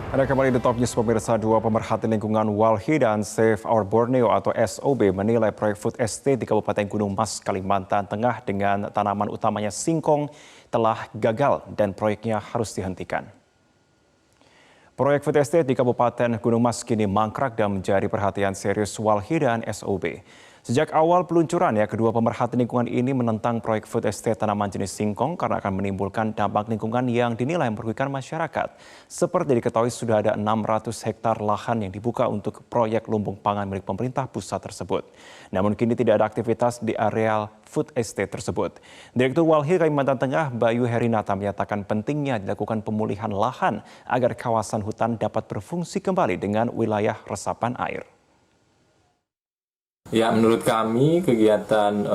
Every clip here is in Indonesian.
Ada kembali di Top News pemirsa, dua pemerhati lingkungan Walhi dan Save Our Borneo atau SOB menilai proyek food estate di Kabupaten Gunung Mas, Kalimantan Tengah dengan tanaman utamanya singkong telah gagal dan proyeknya harus dihentikan. Proyek food estate di Kabupaten Gunung Mas kini mangkrak dan menjadi perhatian serius Walhi dan SOB. Sejak awal peluncuran kedua pemerhati lingkungan ini menentang proyek food estate tanaman jenis singkong karena akan menimbulkan dampak lingkungan yang dinilai merugikan masyarakat. Seperti diketahui sudah ada 600 hektar lahan yang dibuka untuk proyek lumbung pangan milik pemerintah pusat tersebut. Namun kini tidak ada aktivitas di areal food estate tersebut. Direktur Walhi Kalimantan Tengah Bayu Herinata menyatakan pentingnya dilakukan pemulihan lahan agar kawasan hutan dapat berfungsi kembali dengan wilayah resapan air. Ya, menurut kami kegiatan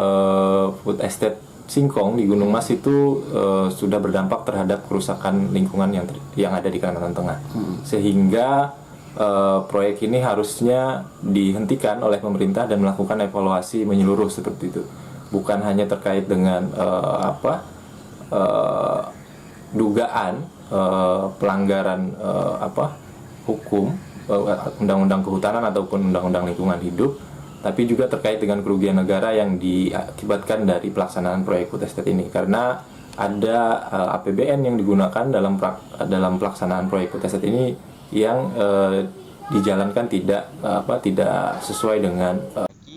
food estate singkong di Gunung Mas itu sudah berdampak terhadap kerusakan lingkungan yang ada di Kalimantan Tengah. Sehingga proyek ini harusnya dihentikan oleh pemerintah dan melakukan evaluasi menyeluruh seperti itu. Bukan hanya terkait dengan dugaan pelanggaran hukum, undang-undang kehutanan ataupun undang-undang lingkungan hidup, tapi juga terkait dengan kerugian negara yang diakibatkan dari pelaksanaan proyek food estate ini, karena ada APBN yang digunakan dalam pelaksanaan proyek food estate ini yang dijalankan tidak sesuai dengan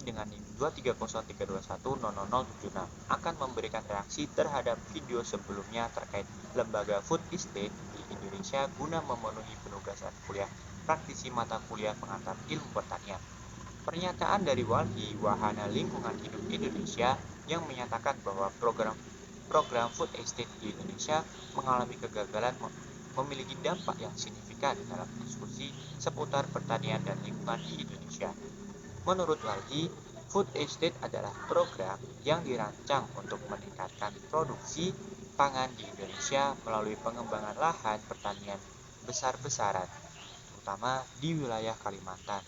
dengan NIM 23032100076 akan memberikan reaksi terhadap video sebelumnya terkait lembaga food estate di Indonesia guna memenuhi penugasan kuliah praktisi mata kuliah pengantar ilmu pertanian. Pernyataan dari Walhi Wahana Lingkungan Hidup Indonesia yang menyatakan bahwa program food estate di Indonesia mengalami kegagalan memiliki dampak yang signifikan dalam diskusi seputar pertanian dan lingkungan di Indonesia. Menurut Walhi, food estate adalah program yang dirancang untuk meningkatkan produksi pangan di Indonesia melalui pengembangan lahan pertanian besar-besaran, terutama di wilayah Kalimantan.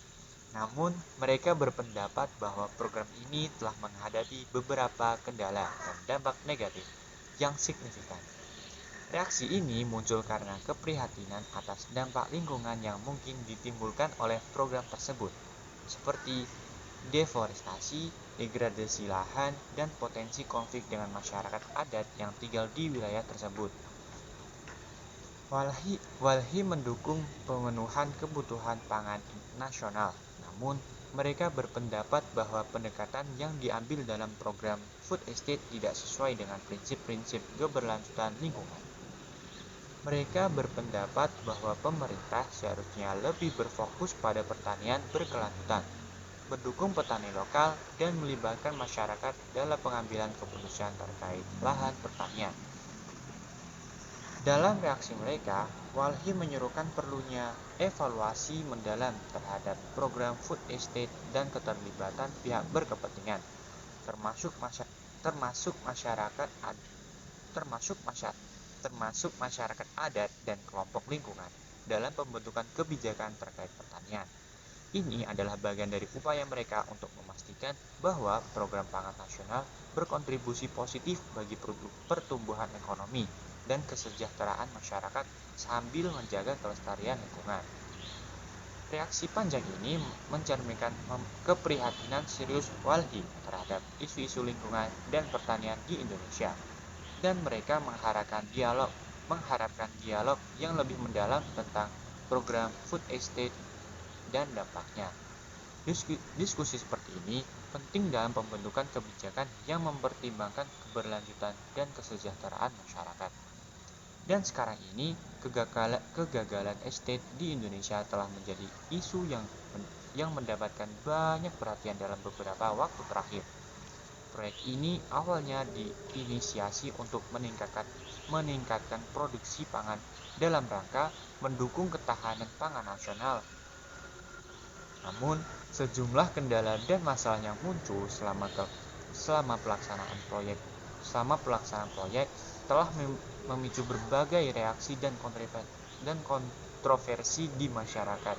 Namun, mereka berpendapat bahwa program ini telah menghadapi beberapa kendala dan dampak negatif yang signifikan. Reaksi ini muncul karena keprihatinan atas dampak lingkungan yang mungkin ditimbulkan oleh program tersebut, seperti deforestasi, degradasi lahan, dan potensi konflik dengan masyarakat adat yang tinggal di wilayah tersebut. Walhi mendukung pemenuhan kebutuhan pangan nasional, namun mereka berpendapat bahwa pendekatan yang diambil dalam program food estate tidak sesuai dengan prinsip-prinsip keberlanjutan lingkungan. Mereka berpendapat bahwa pemerintah seharusnya lebih berfokus pada pertanian berkelanjutan, mendukung petani lokal, dan melibatkan masyarakat dalam pengambilan keputusan terkait lahan pertanian. Dalam reaksi mereka, Walhi menyerukan perlunya evaluasi mendalam terhadap program food estate dan keterlibatan pihak berkepentingan, termasuk masyarakat adat dan kelompok lingkungan dalam pembentukan kebijakan terkait pertanian. Ini adalah bagian dari upaya mereka untuk memastikan bahwa program pangan nasional berkontribusi positif bagi pertumbuhan ekonomi dan kesejahteraan masyarakat sambil menjaga kelestarian lingkungan. Reaksi panjang ini mencerminkan keprihatinan serius Walhi terhadap isu-isu lingkungan dan pertanian di Indonesia, dan mereka mengharapkan dialog yang lebih mendalam tentang program food estate dan dampaknya. Diskusi seperti ini penting dalam pembentukan kebijakan yang mempertimbangkan keberlanjutan dan kesejahteraan masyarakat. Dan sekarang ini, kegagalan estate di Indonesia telah menjadi isu yang mendapatkan banyak perhatian dalam beberapa waktu terakhir. Proyek ini awalnya diinisiasi untuk meningkatkan produksi pangan dalam rangka mendukung ketahanan pangan nasional. Namun, sejumlah kendala dan masalah yang muncul selama pelaksanaan proyek telah memicu berbagai reaksi dan kontroversi di masyarakat.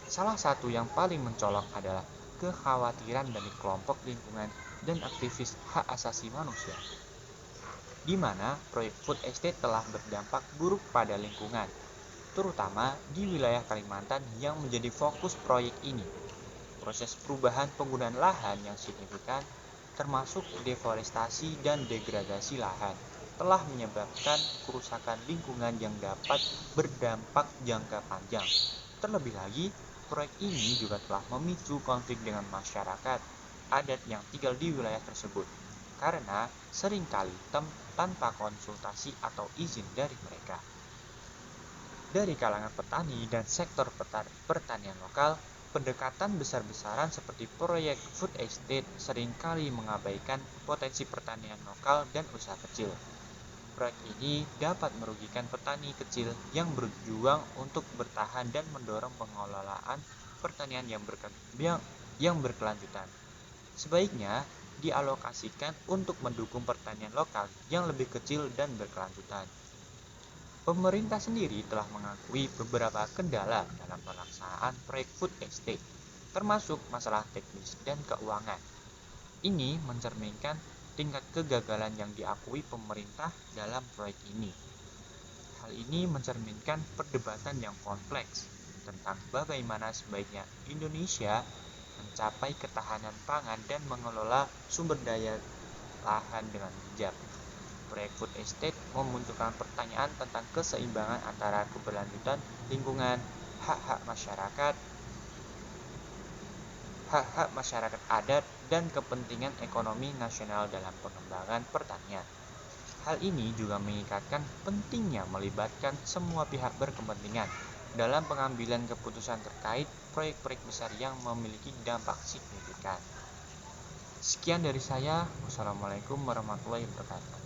Salah satu yang paling mencolok adalah kekhawatiran dari kelompok lingkungan dan aktivis hak asasi manusia, di mana proyek food estate telah berdampak buruk pada lingkungan. terutama di wilayah Kalimantan yang menjadi fokus proyek ini. Proses perubahan penggunaan lahan yang signifikan, termasuk deforestasi dan degradasi lahan, telah menyebabkan kerusakan lingkungan yang dapat berdampak jangka panjang. Terlebih lagi, proyek ini juga telah memicu konflik dengan masyarakat adat yang tinggal di wilayah tersebut, karena seringkali tanpa konsultasi atau izin dari mereka. Dari kalangan petani dan sektor pertanian lokal, pendekatan besar-besaran seperti proyek food estate seringkali mengabaikan potensi pertanian lokal dan usaha kecil. Proyek ini dapat merugikan petani kecil yang berjuang untuk bertahan dan mendorong pengelolaan pertanian yang berkelanjutan. Sebaiknya dialokasikan untuk mendukung pertanian lokal yang lebih kecil dan berkelanjutan. Pemerintah sendiri telah mengakui beberapa kendala dalam pelaksanaan proyek food estate, termasuk masalah teknis dan keuangan. Ini mencerminkan tingkat kegagalan yang diakui pemerintah dalam proyek ini. Hal ini mencerminkan perdebatan yang kompleks tentang bagaimana sebaiknya Indonesia mencapai ketahanan pangan dan mengelola sumber daya lahan dengan bijak. Proyek food estate memunculkan pertanyaan tentang keseimbangan antara keberlanjutan lingkungan, hak-hak masyarakat adat, dan kepentingan ekonomi nasional dalam pengembangan pertanian. Hal ini juga mengikatkan pentingnya melibatkan semua pihak berkepentingan dalam pengambilan keputusan terkait proyek-proyek besar yang memiliki dampak signifikan. Sekian dari saya. Wassalamualaikum warahmatullahi wabarakatuh.